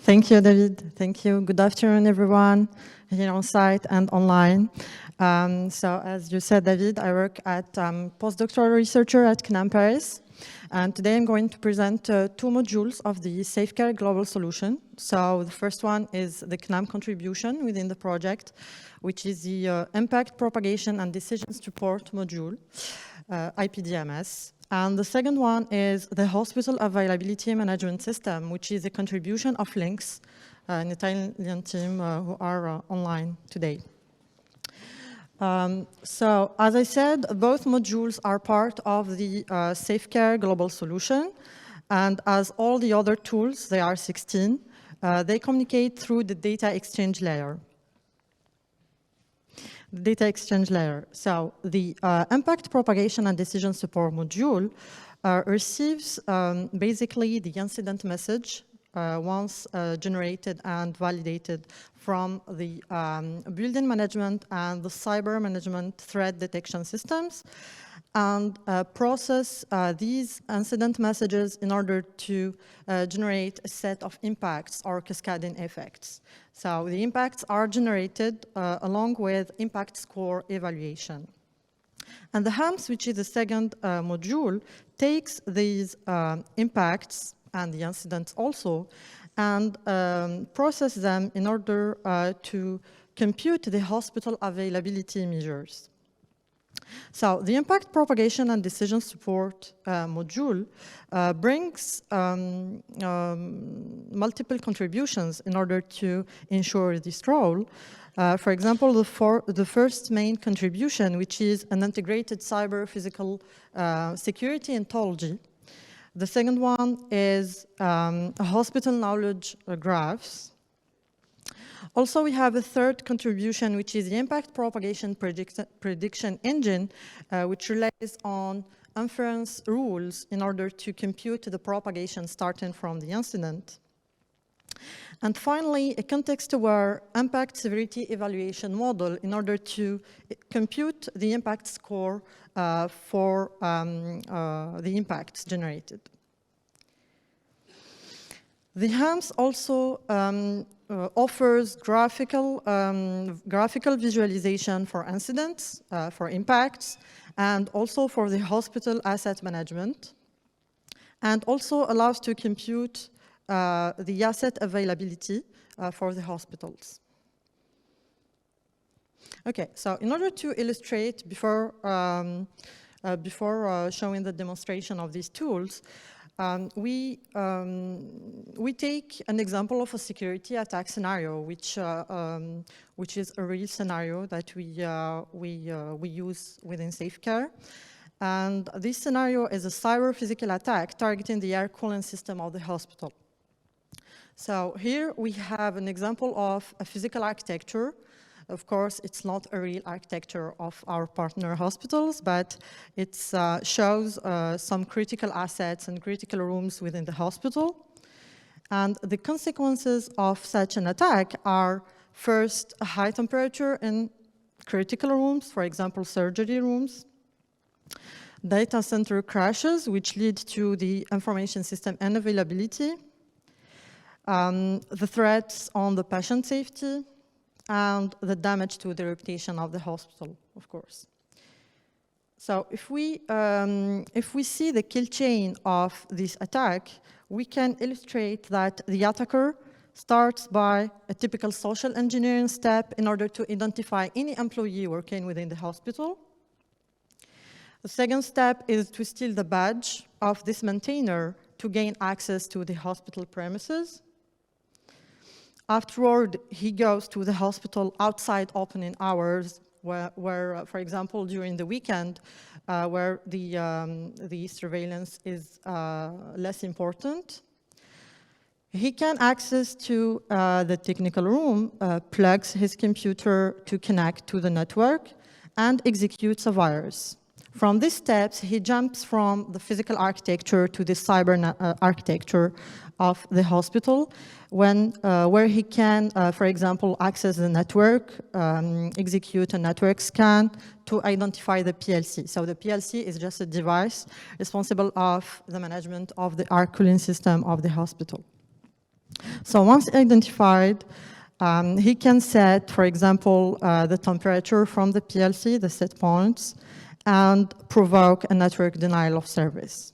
Thank you, David. Thank you. Good afternoon, everyone, here on site and online. So as you said, David, I work at postdoctoral researcher at CNAM Paris. And today I'm going to present two modules of the SAFECARE global solution. So the first one is the CNAM contribution within the project, which is the impact propagation and decision support module, IPDMS. And the second one is the hospital availability management system, which is a contribution of LINKS, an Italian team who are online today. So, as I said, both modules are part of the SAFECARE global solution. And as all the other tools, they are 16, they communicate through the data exchange layer. Data exchange layer. So the impact propagation and decision support module receives basically the incident message once generated and validated from the building management and the cyber management threat detection systems, and process these incident messages in order to generate a set of impacts or cascading effects. So the impacts are generated along with impact score evaluation. And the HAMS, which is the second module, takes these impacts and the incidents also and process them in order to compute the hospital availability measures. So the impact propagation and decision support module brings multiple contributions in order to ensure this role. For example, the first main contribution, which is an integrated cyber-physical security ontology. The second one is hospital knowledge graphs. Also, we have a third contribution, which is the impact propagation prediction engine, which relies on inference rules in order to compute the propagation starting from the incident. And finally, a context-aware impact severity evaluation model in order to compute the impact score for the impacts generated. The HAMS also offers graphical visualization for incidents, for impacts, and also for the hospital asset management, and also allows to compute the asset availability for the hospitals. Okay, so in order to illustrate before showing the demonstration of these tools, we take an example of a security attack scenario, which is a real scenario that we use within SAFECARE. And this scenario is a cyber-physical attack targeting the air cooling system of the hospital. So here we have an example of a physical architecture. Of course, it's not a real architecture of our partner hospitals, but it shows some critical assets and critical rooms within the hospital. And the consequences of such an attack are, first, a high temperature in critical rooms, for example, surgery rooms, data center crashes, which lead to the information system unavailability, the threats on the patient safety, and the damage to the reputation of the hospital, of course. So if we see the kill chain of this attack, we can illustrate that the attacker starts by a typical social engineering step in order to identify any employee working within the hospital. The second step is to steal the badge of this maintainer to gain access to the hospital premises. Afterward, he goes to the hospital outside opening hours, where for example, during the weekend, where the surveillance is less important. He can access to the technical room, plugs his computer to connect to the network, and executes a virus. From these steps, he jumps from the physical architecture to the cyber architecture of the hospital, where he can, for example, access the network, execute a network scan to identify the PLC. So the PLC is just a device responsible of the management of the air cooling system of the hospital. So once identified, he can set, for example, the temperature from the PLC, the set points, and provoke a network denial of service.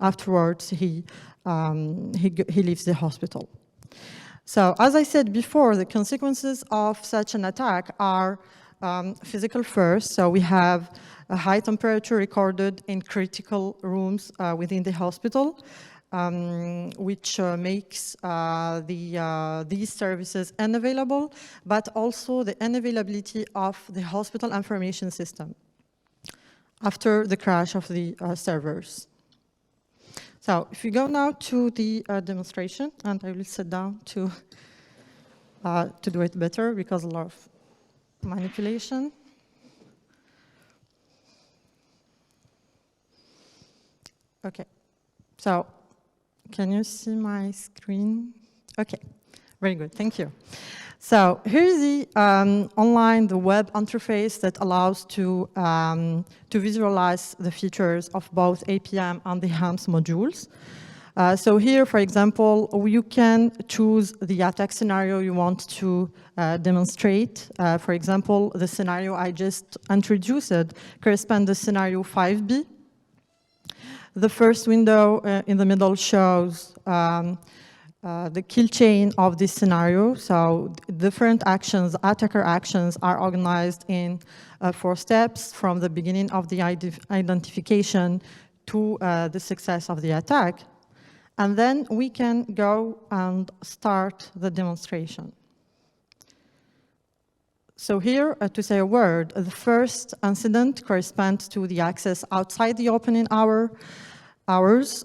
Afterwards, he leaves the hospital. So as I said before, the consequences of such an attack are physical first. So we have a high temperature recorded in critical rooms within the hospital, which makes these services unavailable, but also the unavailability of the hospital information system after the crash of the servers. So if we go now to the demonstration, and I will sit down to do it better because a lot of manipulation. Okay, so can you see my screen? Okay, very good, thank you. So here's the the web interface that allows to visualize the features of both APM and the HAMS modules. So here, for example, you can choose the attack scenario you want to demonstrate. For example, the scenario I just introduced corresponds to scenario 5B. The first window in the middle shows the kill chain of this scenario. So different actions, attacker actions, are organized in 4 steps from the beginning of the identification to the success of the attack. And then we can go and start the demonstration. So here, to say a word, the first incident corresponds to the access outside the opening hours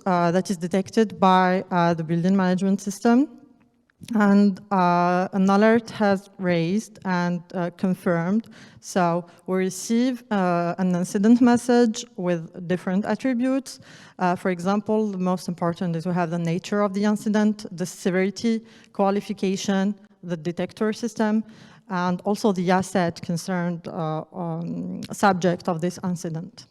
that is detected by the building management system. And an alert has raised and confirmed. So we receive an incident message with different attributes. For example, the most important is we have the nature of the incident, the severity, qualification, the detector system, and also the asset concerned subject of this incident.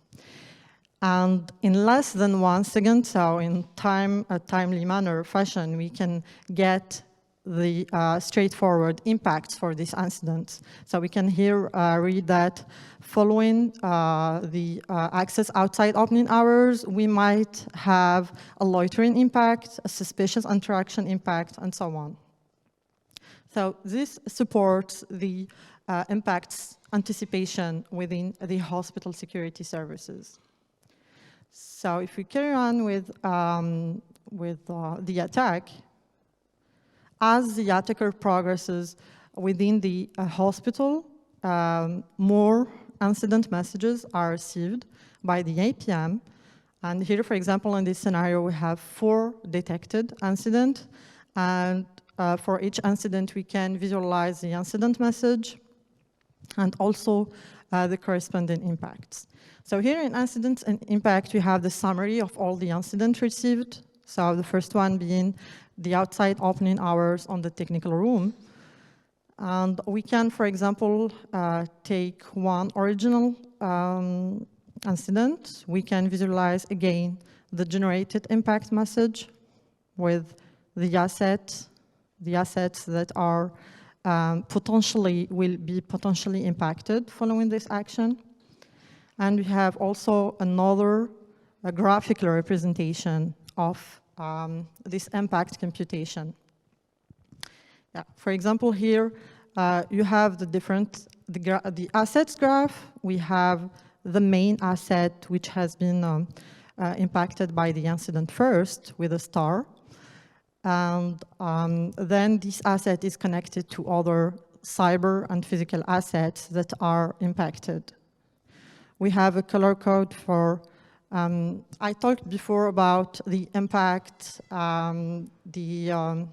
And in less than 1 second, so in a timely manner fashion, we can get the straightforward impacts for this incident. So we can here read that following the access outside opening hours, we might have a loitering impact, a suspicious interaction impact, and so on. So this supports the impacts anticipation within the hospital security services. So if we carry on with the attack, as the attacker progresses within the hospital, more incident messages are received by the APM. And here, for example, in this scenario, we have 4 detected incidents. And for each incident, we can visualize the incident message and also the corresponding impacts. So here in incidents and impact, we have the summary of all the incidents received. So the first one being the outside opening hours on the technical room. And we can, for example, take one original incident. We can visualize again the generated impact message with the assets that are will be potentially impacted following this action. And we have also another graphical representation of this impact computation. Yeah. For example, here you have the assets graph. We have the main asset which has been impacted by the incident first with a star. And then this asset is connected to other cyber and physical assets that are impacted. We have a color code for, I talked before about the impact, the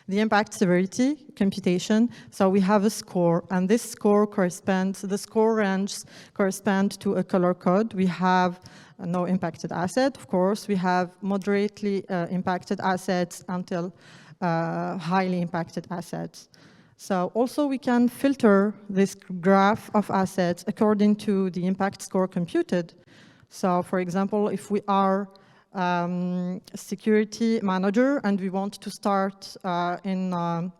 impact severity computation. So we have a score, and this score the score range corresponds to a color code. We have no impacted asset, of course. We have moderately impacted assets until highly impacted assets. So also we can filter this graph of assets according to the impact score computed. So for example, if we are security manager, and we want to start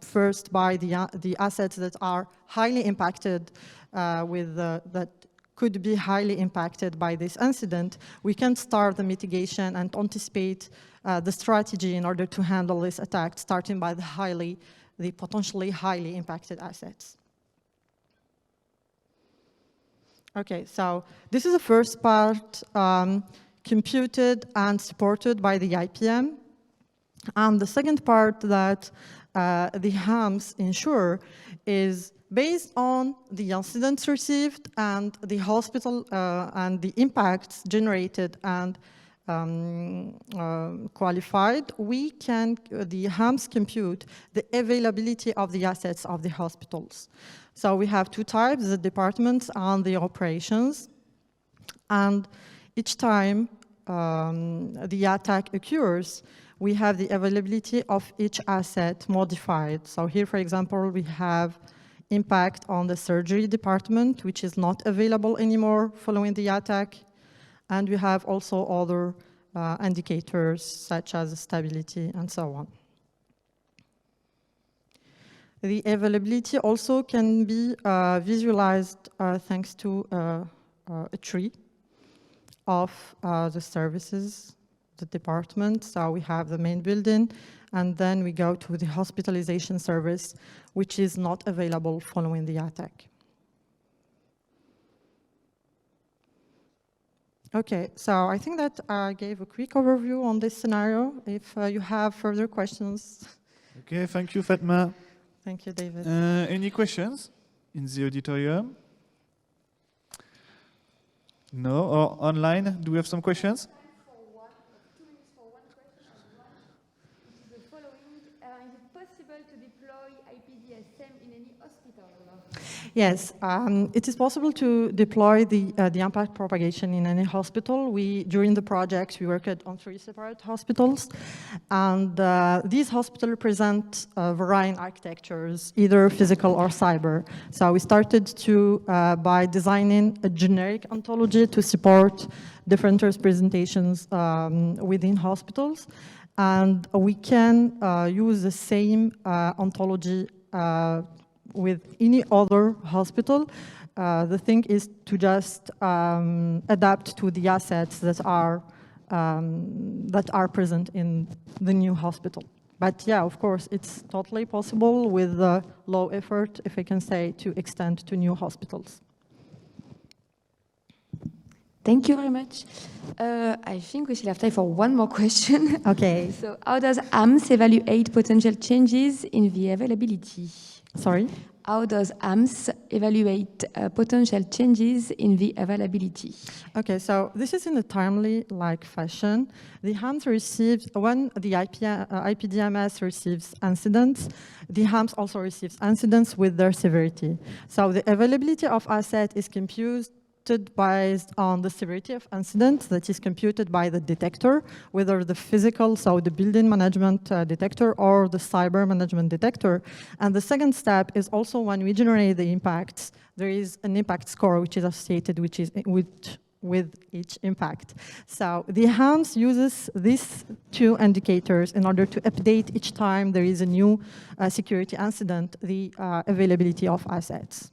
first by the assets that are highly impacted that could be highly impacted by this incident. We can start the mitigation and anticipate the strategy in order to handle this attack, starting by the potentially highly impacted assets. Okay, so this is the first part, computed and supported by the IPM. And the second part that the HAMS ensure is based on the incidents received and the hospital and the impacts generated and qualified, the HAMS compute the availability of the assets of the hospitals. So we have two types, the departments and the operations. And each time the attack occurs, we have the availability of each asset modified. So here, for example, we have impact on the surgery department, which is not available anymore following the attack. And we have also other indicators, such as stability and so on. The availability also can be visualized thanks to a tree of the services, the department. So we have the main building, and then we go to the hospitalization service, which is not available following the attack. Okay, so I think that I gave a quick overview on this scenario. If you have further questions. Okay, thank you, Fatma. Thank you, David. Any questions in the auditorium? No? Or online? Do we have some questions? Yes, it is possible to deploy the impact propagation in any hospital. During the project, we worked on 3 separate hospitals, and these hospitals present varying architectures, either physical or cyber. So we started by designing a generic ontology to support different presentations within hospitals, and we can use the same ontology with any other hospital. The thing is to just adapt to the assets that are present in the new hospital. But yeah, of course, it's totally possible with low effort, if I can say, to extend to new hospitals. Thank you very much. I think we still have time for one more question. Okay. So how does AMS evaluate potential changes in the availability? Sorry? How does AMS evaluate potential changes in the availability? Okay, so this is in a timely-like fashion. The HAMS receives, when the IPDMS receives incidents, the HAMS also receives incidents with their severity. So the availability of asset is computed based on the severity of incident that is computed by the detector, whether the physical, so the building management detector, or the cyber management detector. And the second step is also when we generate the impacts, there is an impact score which is associated with each impact. So the HAMS uses these 2 indicators in order to update each time there is a new security incident, the availability of assets.